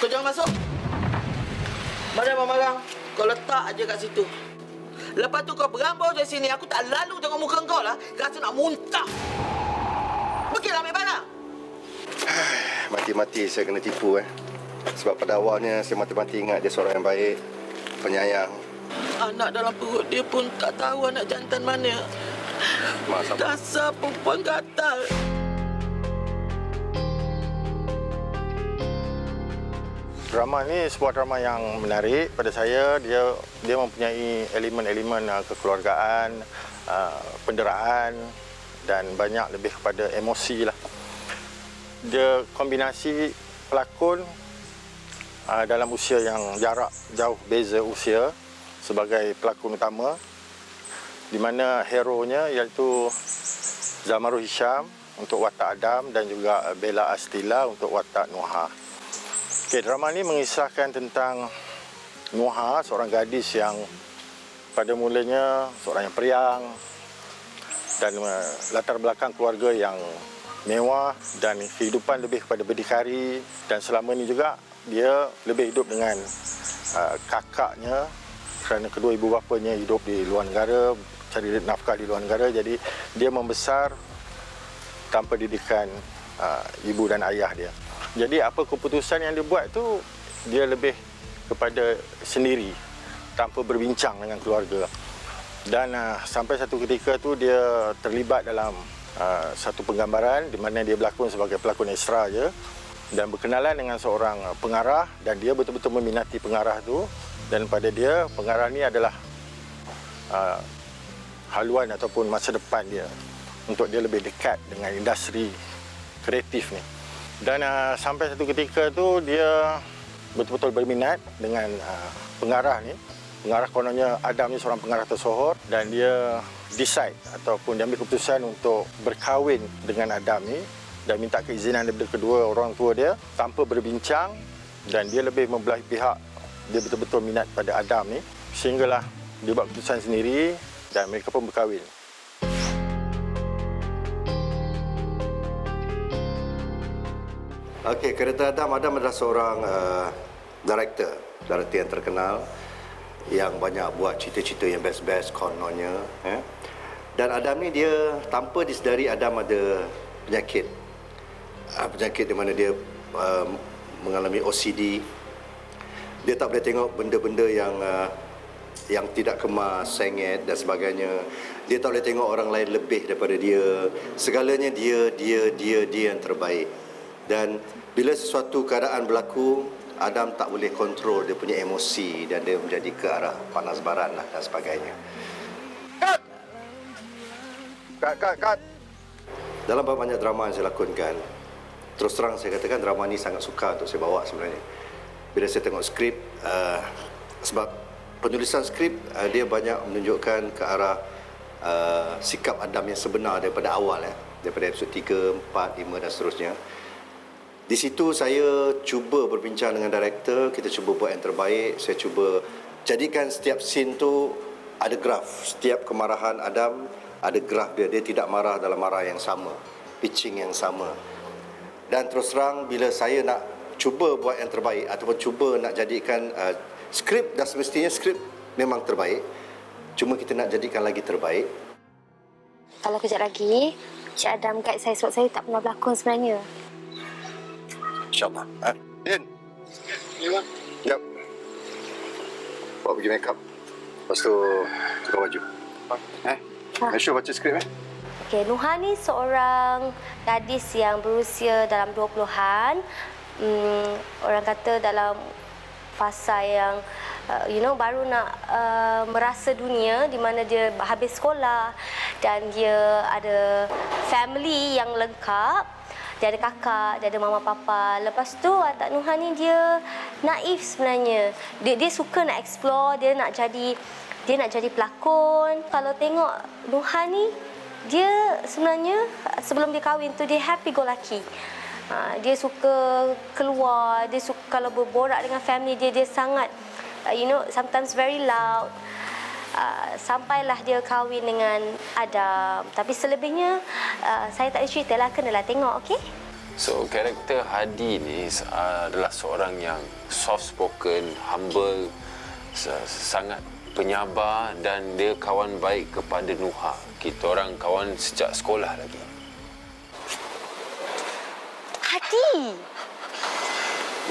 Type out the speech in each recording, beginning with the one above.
Kau jangan masuk. Mana marah? Kau letak aja kat situ. Lepas tu kau berambau dari sini. Aku tak lalu tengok muka kau lah. Rasa nak muntah. Pergilah ambil barang. Mati-mati saya kena tipu Sebab pada awalnya saya mati-mati ingat dia seorang yang baik, penyayang. Anak dalam perut dia pun tak tahu anak jantan mana. Dasar perempuan gatal. Drama ni sebuah drama yang menarik pada saya. Dia mempunyai elemen-elemen kekeluargaan, penderaan dan banyak lebih kepada emosi lah. Dia kombinasi pelakon dalam usia yang jarak jauh beza usia sebagai pelakon utama, di mana hero-nya iaitu Zamaru Hisham untuk watak Adam dan juga Bella Astila untuk watak Nuha. Drama ini mengisahkan tentang Nuha, seorang gadis yang pada mulanya seorang yang periang dan latar belakang keluarga yang mewah dan kehidupan lebih kepada berdikari, dan selama ini juga dia lebih hidup dengan kakaknya kerana kedua ibu bapanya hidup di luar negara, cari nafkah di luar negara, jadi dia membesar tanpa didikan ibu dan ayah dia. Jadi apa keputusan yang dia buat tu, dia lebih kepada sendiri tanpa berbincang dengan keluarga. Dan sampai satu ketika tu dia terlibat dalam satu penggambaran di mana dia berlakon sebagai pelakon ekstra je, dan berkenalan dengan seorang pengarah, dan dia betul-betul meminati pengarah tu, dan pada dia pengarah ni adalah haluan ataupun masa depan dia untuk dia lebih dekat dengan industri kreatif ni. Dan sampai satu ketika tu dia betul-betul berminat dengan pengarah ni. Pengarah kononnya Adam ni seorang pengarah tersohor, dan dia decide ataupun dia ambil keputusan untuk berkahwin dengan Adam ni dan minta keizinan daripada kedua orang tua dia tanpa berbincang, dan dia lebih membelahi pihak dia betul-betul minat pada Adam ni, sehinggalah dia buat keputusan sendiri dan mereka pun berkahwin. Okey, cerita Adam adalah seorang director yang terkenal yang banyak buat cerita-cerita yang best-best kononnya. Dan Adam ni dia tanpa disedari Adam ada penyakit. Penyakit di mana dia mengalami OCD. Dia tak boleh tengok benda-benda yang tidak kemas, sengit dan sebagainya. Dia tak boleh tengok orang lain lebih daripada dia. Segalanya dia yang terbaik. Dan bila sesuatu keadaan berlaku, Adam tak boleh kontrol dia punya emosi dan dia menjadi ke arah panas baran lah dan sebagainya. Cut. Dalam banyak drama yang saya lakonkan, terus terang saya katakan drama ni sangat suka untuk saya bawa sebenarnya. Bila saya tengok skrip, sebab penulisan skrip dia banyak menunjukkan ke arah sikap Adam yang sebenar daripada awal, daripada episod 3, 4, 5 dan seterusnya. Di situ saya cuba berbincang dengan director, kita cuba buat yang terbaik. Saya cuba jadikan setiap scene tu ada graf. Setiap kemarahan Adam ada graf dia. Dia tidak marah dalam marah yang sama, pitching yang sama. Dan terus terang bila saya nak cuba buat yang terbaik ataupun cuba nak jadikan skrip, dah semestinya skrip memang terbaik, cuma kita nak jadikan lagi terbaik. Kalau kejap lagi Cik Adam guide saya sebab saya tak pernah berlakon sebenarnya. InsyaAllah. Din. Ya, Bang. Jap. Bawa pergi make up. Lepas tu tukar baju. Make sure baca skrip Okey, Nuha ni seorang gadis yang berusia dalam 20-an. Orang kata dalam fasa yang baru nak merasa dunia, di mana dia habis sekolah dan dia ada family yang lengkap. Dia ada kakak, dia ada mama papa. Lepas tu watak Nuha ni dia naif sebenarnya. Dia suka nak explore, dia nak jadi pelakon. Kalau tengok Nuha ni, dia sebenarnya sebelum dia kahwin tu dia happy go lucky. Dia suka keluar, dia suka kalau berborak dengan family dia sangat sometimes very loud. Sampailah dia kahwin dengan Adam. Tapi selebihnya saya tak ada cerita lah, kenalah tengok, okey? So, karakter Hadi ni adalah seorang yang soft spoken, humble, sangat penyabar dan dia kawan baik kepada Nuha. Kita orang kawan sejak sekolah lagi. Hadi!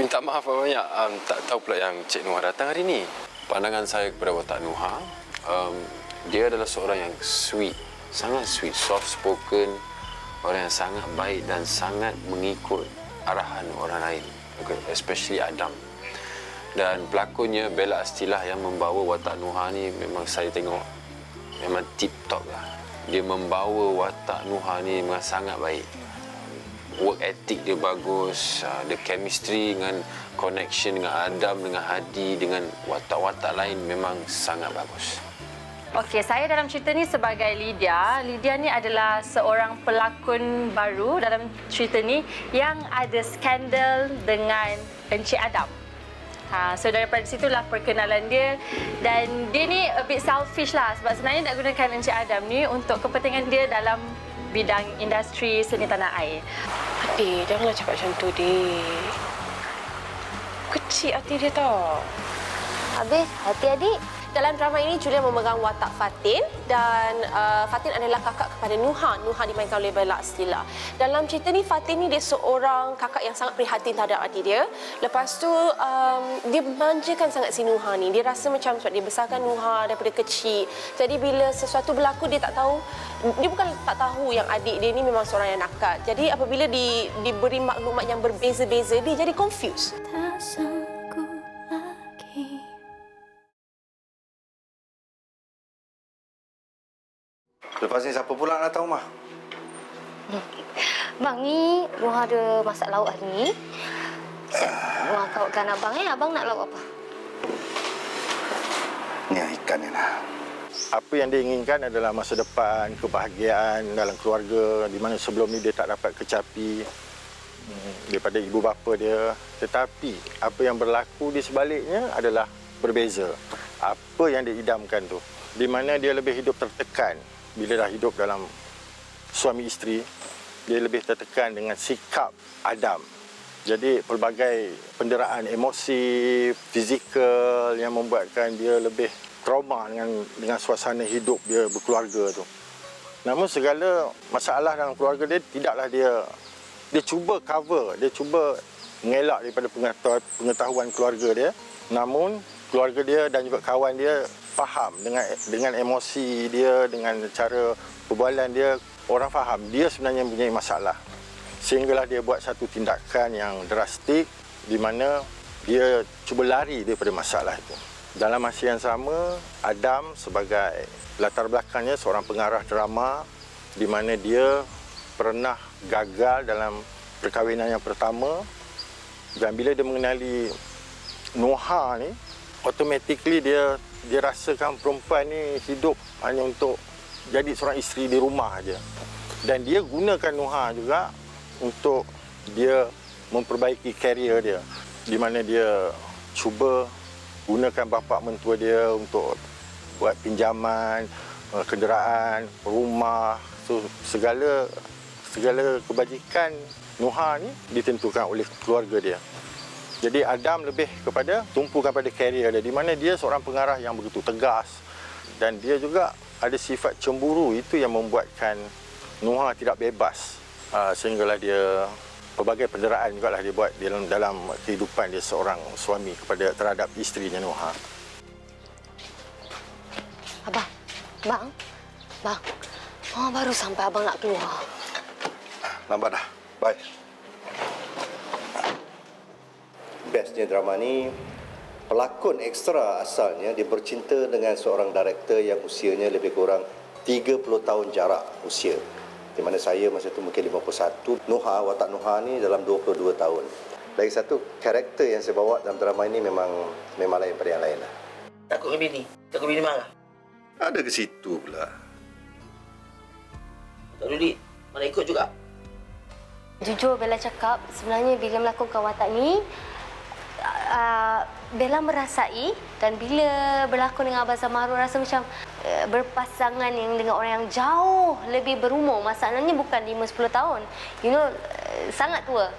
Minta maaf banyak. Tak tahu pula yang Cik Nuha datang hari ni. Pandangan saya kepada watak Nuha, dia adalah seorang yang sweet, sangat sweet, soft spoken, orang yang sangat baik dan sangat mengikut arahan orang lain, especially Adam. Dan pelakonnya Bella Astilah yang membawa watak Nuha ni memang saya tengok memang tip top lah. Dia membawa watak Nuha ni memang sangat baik. Work ethic dia bagus, the chemistry dengan connection dengan Adam, dengan Hadi, dengan watak-watak lain memang sangat bagus. Okey, saya dalam cerita ni sebagai Lydia. Lydia ni adalah seorang pelakon baru dalam cerita ni yang ada skandal dengan Encik Adam. So daripada situlah perkenalan dia, dan dia ni a bit selfish lah sebab sebenarnya nak gunakan Encik Adam ni untuk kepentingan dia dalam bidang industri seni tanah air. Adik, janganlah cakap macam tu, Dik. Kecil hati dia tau. Habis, hati adik. Dalam drama ini, Julia memegang watak Fatin dan Fatin adalah kakak kepada Nuha. Nuha dimainkan oleh Bella Astilah. Dalam cerita ni, Fatin ni dia seorang kakak yang sangat prihatin terhadap adik dia. Lepas tu, dia manjakan sangat si Nuha ni. Dia rasa macam sebab dia besarkan Nuha daripada kecil. Jadi bila sesuatu berlaku, dia tak tahu. Dia bukan tak tahu yang adik dia ni memang seorang yang nakal. Jadi apabila diberi maklumat yang berbeza-beza, dia jadi confused. Lepas ni siapa pula nak tahu, Mah? Bang, ni Nuha ada masak lauk hari ni. Nuha kawatkan abang Abang nak lauk apa? Ni ikan ni lah. Apa yang dia inginkan adalah masa depan, kebahagiaan dalam keluarga di mana sebelum ni dia tak dapat kecapi daripada ibu bapa dia. Tetapi apa yang berlaku di sebaliknya adalah berbeza. Apa yang dia idamkan tu, di mana dia lebih hidup tertekan bila dah hidup dalam suami isteri, dia lebih tertekan dengan sikap Adam. Jadi pelbagai penderaan emosi, fizikal yang membuatkan dia lebih trauma dengan suasana hidup dia berkeluarga tu. Namun segala masalah dalam keluarga dia tidaklah dia cuba cover, dia cuba mengelak daripada pengetahuan keluarga dia. Namun keluarga dia dan juga kawan dia faham dengan emosi dia, dengan cara perbualan dia, orang faham dia sebenarnya mempunyai masalah. Sehinggalah dia buat satu tindakan yang drastik di mana dia cuba lari daripada masalah itu. Dalam masa yang sama, Adam sebagai latar belakangnya seorang pengarah drama di mana dia pernah gagal dalam perkahwinan yang pertama, dan bila dia mengenali Nuha ni, automatically dia rasakan perempuan ni hidup hanya untuk jadi seorang isteri di rumah aja. Dan dia gunakan Nuha juga untuk dia memperbaiki karier dia, di mana dia cuba gunakan bapa mentua dia untuk buat pinjaman, kenderaan, rumah. So segala kebajikan Nuha ni ditentukan oleh keluarga dia. Jadi Adam lebih tumpukan pada karier dia, di mana dia seorang pengarah yang begitu tegas dan dia juga ada sifat cemburu. Itu yang membuatkan Nuha tidak bebas, sehinggalah dia pelbagai penderaan jugalah dia buat dalam kehidupan dia seorang suami terhadap isterinya Nuha. Bang. Baru sampai abang nak keluar. Lambat dah. Bye. Bestnya drama ni, pelakon ekstra asalnya dia bercinta dengan seorang director yang usianya lebih kurang 30 tahun jarak usia. Di mana saya masa tu mungkin 51. Watak Nuha ni dalam 22 tahun. Lagi satu, karakter yang saya bawa dalam drama ini memang lain daripada yang lain lah. Takut dengan bini? Takut bini marah? Ada ke situ pula. Tak dulu, mana ikut juga. Jujur Bella cakap, sebenarnya bila melakukan watak ni, Bella merasai, dan bila berlakon dengan Abang Samaru rasa macam berpasangan yang dengan orang yang jauh lebih berumur. Masalahnya bukan 5-10 tahun. You know, sangat tua.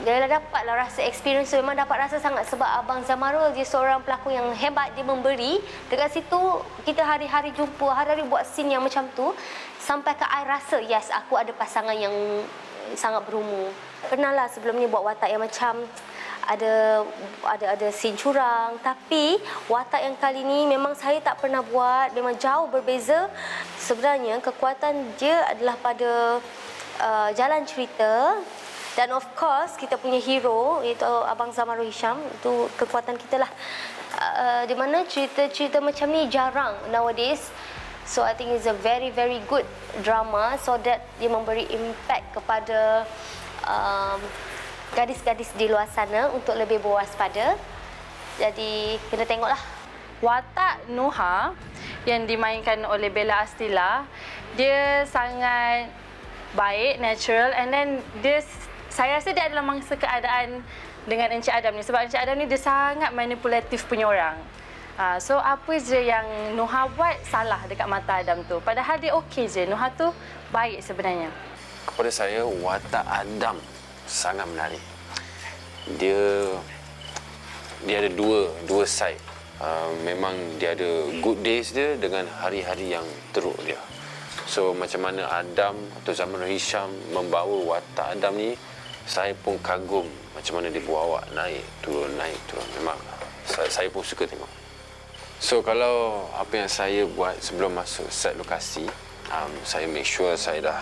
Dia dapatlah rasa experience tu, memang dapat rasa sangat sebab Abang Zamarul dia seorang pelakon yang hebat, dia memberi. Dekat situ kita hari-hari jumpa, hari-hari buat scene yang macam tu sampai ke I rasa yes, aku ada pasangan yang sangat berumur. Pernah lah sebelum ni buat watak yang macam ada scene curang, tapi watak yang kali ni memang saya tak pernah buat, memang jauh berbeza. Sebenarnya kekuatan dia adalah pada jalan cerita. Dan of course, kita punya hero, iaitu Abang Zamarul Hisham, itu kekuatan kita lah. Di mana cerita-cerita macam ni jarang nowadays. So, I think it's a very, very good drama so that dia memberi impact kepada gadis-gadis di luar sana untuk lebih berwaspada. Jadi, kena tengoklah. Watak Nuha yang dimainkan oleh Bella Astila, dia sangat baik, natural, and then saya rasa dia adalah mangsa keadaan dengan Encik Adam ni. Sebab Encik Adam ni dia sangat manipulatif punya orang. So apa je yang Nuha buat salah dekat mata Adam tu. Padahal dia okey je. Nuha tu baik sebenarnya. Kepada saya, watak Adam sangat menarik. Dia ada dua side. Memang dia ada good days dia dengan hari-hari yang teruk dia. So macam mana Adam atau Zamarul Hisham membawa watak Adam ni, saya pun kagum macam mana dia bawa naik turun. Memang saya pun suka tengok. So kalau apa yang saya buat sebelum masuk set lokasi, saya make sure saya dah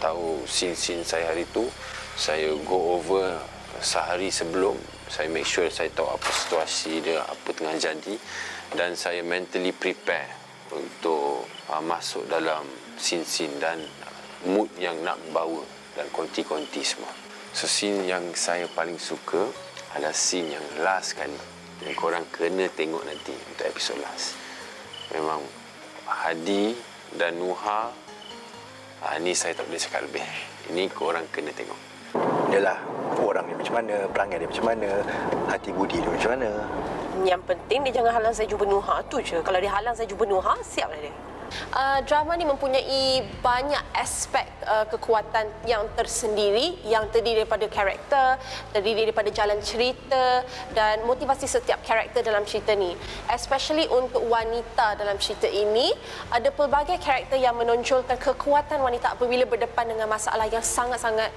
tahu scene-scene saya hari tu. Saya go over sehari sebelum. Saya make sure saya tahu apa situasi dia, apa tengah jadi, dan saya mentally prepare untuk masuk dalam scene-scene dan mood yang nak bawa dan konti-konti semua. So scene yang saya paling suka adalah scene yang last kali, yang korang kena tengok nanti untuk episod last. Memang Hadi dan Nuha, ni saya tak boleh cakap lebih. Ini korang kena tengok. Yalah, orang dia macam mana, perangai dia macam mana, hati budi dia macam mana. Yang penting dia jangan halang saya jumpa Nuha tu je. Kalau dia halang saya jumpa Nuha, siaplah dia. Drama ni mempunyai banyak aspek kekuatan yang tersendiri, yang terdiri daripada karakter, terdiri daripada jalan cerita dan motivasi setiap karakter dalam cerita ni. Especially untuk wanita dalam cerita ini, ada pelbagai karakter yang menonjolkan kekuatan wanita apabila berdepan dengan masalah yang sangat-sangat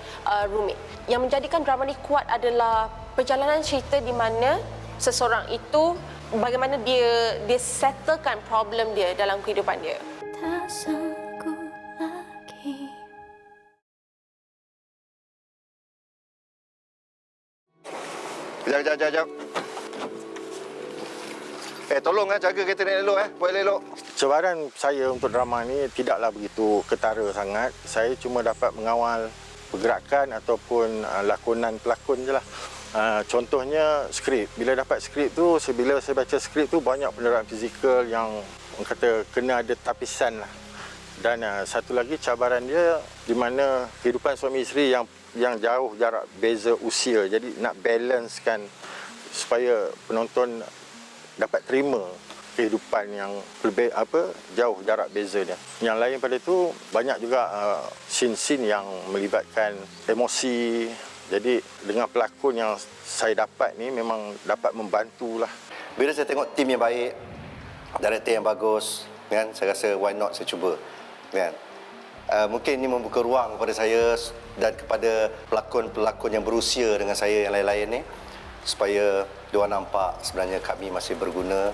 rumit. Yang menjadikan drama ni kuat adalah perjalanan cerita di mana seseorang itu bagaimana dia settlekan problem dia dalam kehidupan dia. Tak sanggup lagi. Sekejap. Tolong jaga kereta ni elok buat elok. Cabaran saya untuk drama ni tidaklah begitu ketara sangat. Saya cuma dapat mengawal pergerakan ataupun lakonan pelakon je lah. Contohnya skrip. Bila dapat skrip tu, bila saya baca skrip tu, banyak penderaan fizikal yang orang kata kena ada tapisan lah. Dan satu lagi cabaran dia di mana kehidupan suami isteri yang jauh jarak beza usia. Jadi nak balancekan supaya penonton dapat terima kehidupan yang lebih jauh jarak beza dia. Yang lain pada itu banyak juga scene-scene yang melibatkan emosi. Jadi dengan pelakon yang saya dapat ni memang dapat membantulah. Bila saya tengok tim yang baik, director yang bagus, kan, saya rasa why not saya cuba, kan. Mungkin ini membuka ruang kepada saya dan kepada pelakon-pelakon yang berusia dengan saya yang lain-lain ni, supaya diorang nampak sebenarnya kami masih berguna,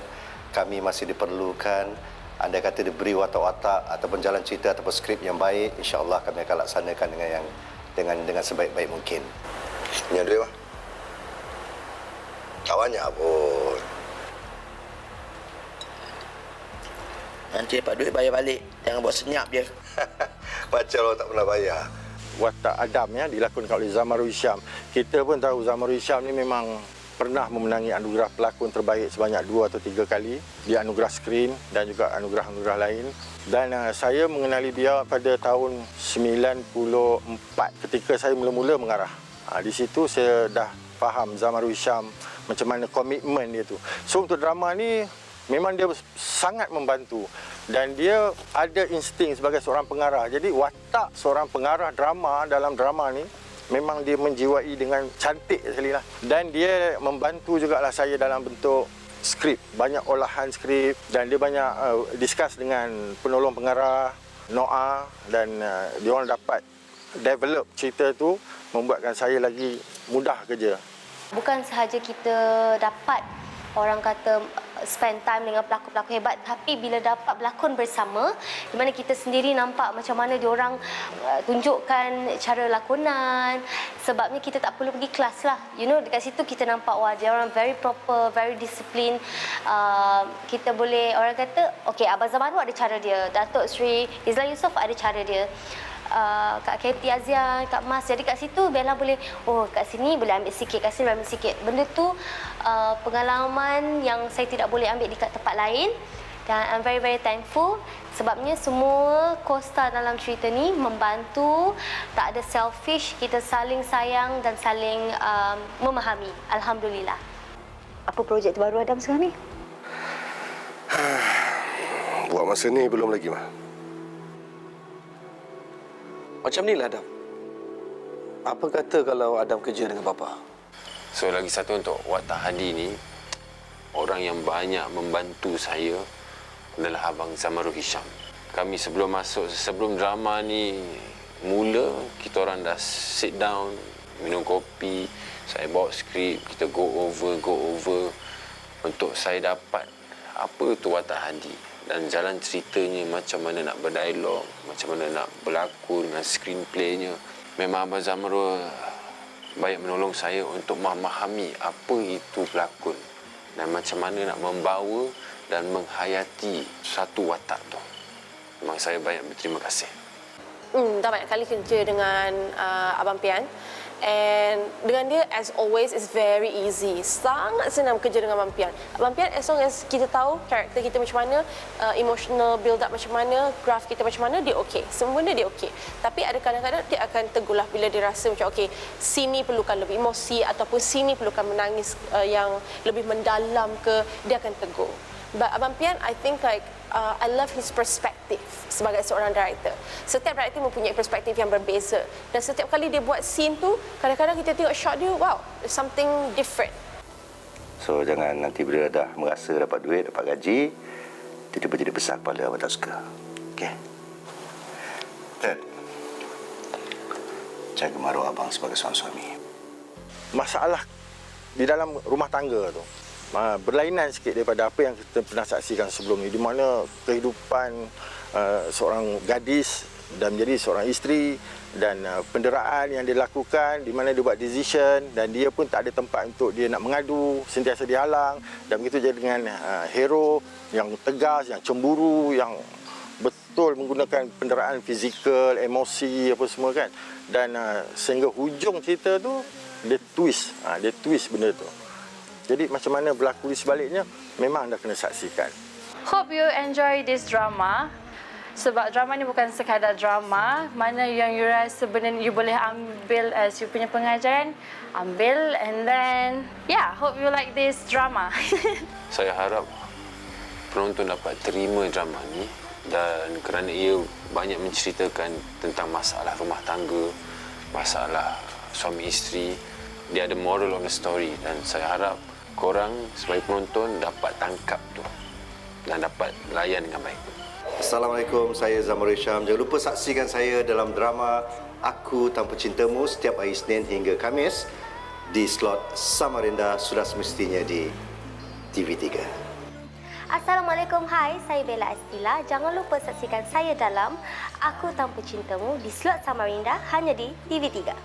kami masih diperlukan. Andai kata diberi watak-watak ataupun jalan cerita ataupun skrip yang baik, insya-Allah kami akan laksanakan dengan sebaik-baik mungkin. Punya duit mah. Kawannya pun. Nanti dapat duit bayar balik. Jangan buat senyap je. Macam orang tak pernah bayar. Watak Adam dilakonkan oleh Zamarul Hisham. Kita pun tahu Zamarul Hisham ni memang pernah memenangi anugerah pelakon terbaik sebanyak 2 atau 3 kali. Dia anugerah skrin dan juga anugerah-anugerah lain. Dan saya mengenali dia pada tahun 94 ketika saya mula-mula mengarah. Di situ saya dah faham Zamarul Hisham macam mana komitmen dia tu. So untuk drama ni memang dia sangat membantu dan dia ada insting sebagai seorang pengarah. Jadi watak seorang pengarah drama dalam drama ni memang dia menjiwai dengan cantik sekali lah. Dan dia membantu jugalah saya dalam bentuk skrip, banyak olahan skrip, dan dia banyak discuss dengan penolong pengarah Noah, dan dia orang dapat develop cerita tu, membuatkan saya lagi mudah kerja. Bukan sahaja kita dapat orang kata spend time dengan pelakon-pelakon hebat, tapi bila dapat berlakon bersama, di mana kita sendiri nampak macam mana diorang tunjukkan cara lakonan. Sebabnya kita tak perlu pergi kelas lah. You know, dekat situ kita nampak wah diorang very proper, very discipline. Kita boleh, orang kata, okey, Abang Zamaru ada cara dia, Datuk Sri Izlan Yusof ada cara dia, Kak Katie Azian, Kak Mas. Jadi kat situ Bella boleh, oh kat sini boleh ambil sikit, kat sini boleh ambil sikit. Benda tu pengalaman yang saya tidak boleh ambil di tempat lain. Dan I'm very very thankful sebabnya semua co-star dalam cerita ni membantu, tak ada selfish, kita saling sayang dan saling memahami. Alhamdulillah. Apa projek terbaru Adam sekarang ni? Buat masa ni belum lagi, Mah. Macam ni lah, Adam. Apa kata kalau Adam kerja dengan bapa? So, lagi satu untuk Watak Hadi ni, orang yang banyak membantu saya adalah Abang Zamaru Hisham. Kami sebelum drama ni mula, kita orang dah sit down, minum kopi, saya bawa skrip, kita go over untuk saya dapat apa tu Watak Hadi. Dan jalan ceritanya, macam mana nak berdialog, macam mana nak berlakon dengan screenplaynya. Memang Abang Zamaru banyak menolong saya untuk memahami apa itu pelakon dan macam mana nak membawa dan menghayati satu watak tu. Memang saya banyak berterima kasih. Dah banyak kali kerja dengan Abang Pian. And dengan dia, as always, is very easy. Sangat senang kerja dengan Abang Pian. Abang Pian, as long as kita tahu karakter kita macam mana, emotional build up macam mana, graph kita macam mana, dia okey. Semua benda dia okey. Tapi ada kadang-kadang dia akan tegulah bila dia rasa macam okey, sini perlukan lebih emosi ataupun sini perlukan menangis yang lebih mendalam ke, dia akan tegur. But Abang Pian, I think like I love his perspective sebagai seorang director. Setiap director mempunyai perspektif yang berbeza. Dan setiap kali dia buat scene tu, kadang-kadang kita tengok shot dia, wow, there's something different. So jangan nanti bila dah merasa dapat duit, dapat gaji, tiba-tiba jadi besar kepala, abang tak suka. Okey? Ted, jaga maruah abang sebagai seorang suami. Masalah di dalam rumah tangga tu berlainan sikit daripada apa yang kita pernah saksikan sebelum ni, di mana kehidupan seorang gadis dan menjadi seorang isteri dan penderaan yang dia lakukan, di mana dia buat decision dan dia pun tak ada tempat untuk dia nak mengadu, sentiasa dihalang. Dan begitu je dengan hero yang tegas, yang cemburu, yang betul menggunakan penderaan fizikal, emosi apa semua kan. Dan sehingga hujung cerita tu dia twist benda tu. Jadi macam mana berlaku di sebaliknya, memang anda kena saksikan. Hope you enjoy this drama. Sebab drama ni bukan sekadar drama. Mana yang you rasa benda you boleh ambil as you punya pengajaran, ambil, and then yeah, hope you like this drama. Saya harap penonton dapat terima drama ni, dan kerana ia banyak menceritakan tentang masalah rumah tangga, masalah suami isteri, dia ada moral of the story, dan saya harap korang sebagai penonton dapat tangkap tu dan dapat layan dengan baik. Assalamualaikum, saya Zamaru Hisham. Jangan lupa saksikan saya dalam drama Aku Tanpa Cintamu setiap hari Isnin hingga Khamis di slot Samarinda, sudah semestinya di TV3. Assalamualaikum, hai, saya Bella Estila. Jangan lupa saksikan saya dalam Aku Tanpa Cintamu di slot Samarinda hanya di TV3.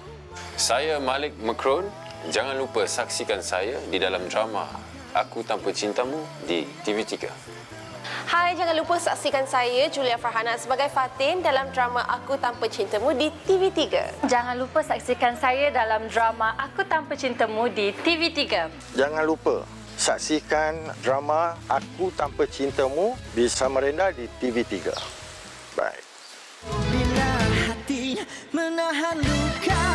Saya Malik Makron. Jangan lupa saksikan saya di dalam drama Aku Tanpa Cintamu di TV3. Hai, jangan lupa saksikan saya, Julia Farhana, sebagai Fatin dalam drama Aku Tanpa Cintamu di TV3. Jangan lupa saksikan saya dalam drama Aku Tanpa Cintamu di TV3. Jangan lupa saksikan drama Aku Tanpa Cintamu di Samarinda di TV3. Bye. Bila hati menahan luka